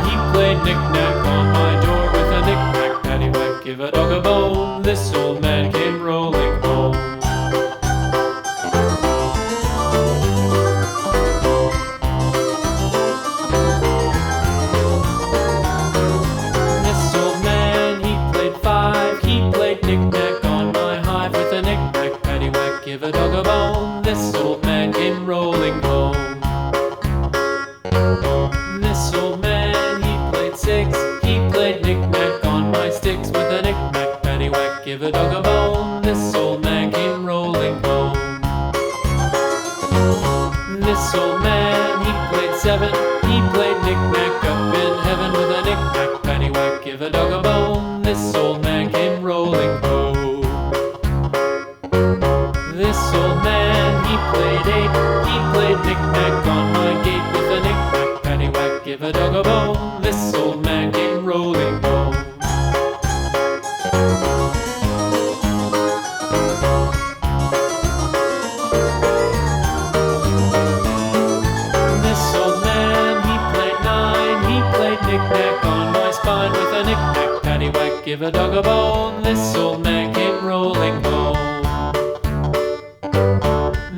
he played knick-knack on my door with a knick-knack, paddywhack, give a dog a bone. This old man came rolling home. This old man, he played five, he played knick-knack on my hive with a knick-knack, paddywhack, give a dog a bone. This old man came rolling home. This old man, he played six, he played knick-knack on my sticks with a knick-knack, paddywhack, give a dog a bone. This old man came rolling home. This old man, he played seven, he played knick-knack up in heaven with a knick-knack, paddywhack, give a dog a bone. This old man came rolling home. This old man, he played eight, he played knick-knack on my gate with a knick-knack, paddywhack, give a dog a bone. This old man came rolling home. This old man, he played nine, he played knick-knack on my spine with a knick-knack, paddywhack, give a dog a bone. This old man came rolling home.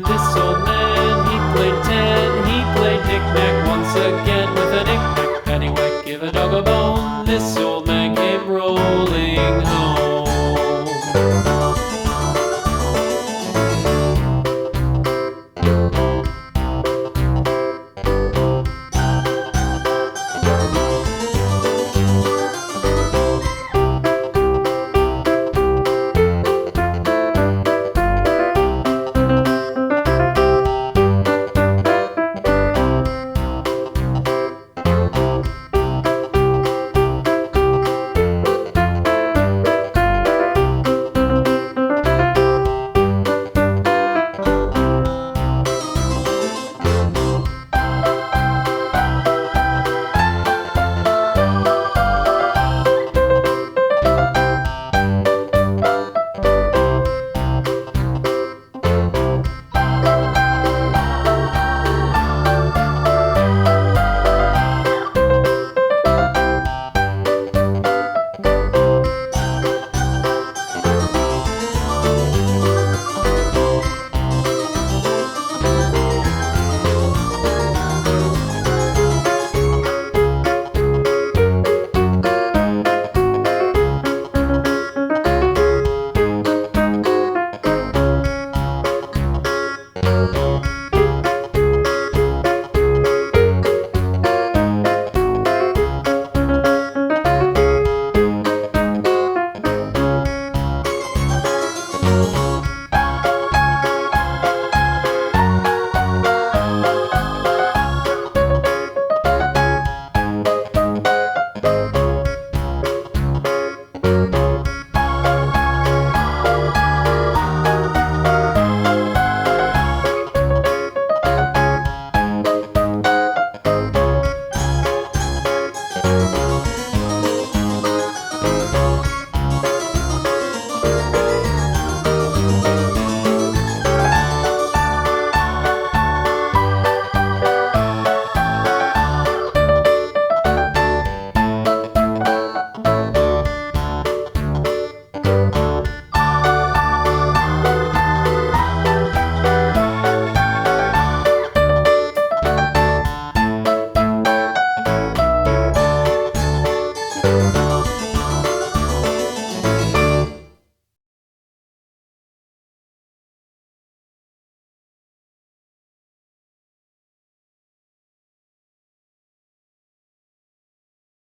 This old man, he played ten, he played knick-knack once again with a knick-knack, paddywhack, give a dog a bone. This old man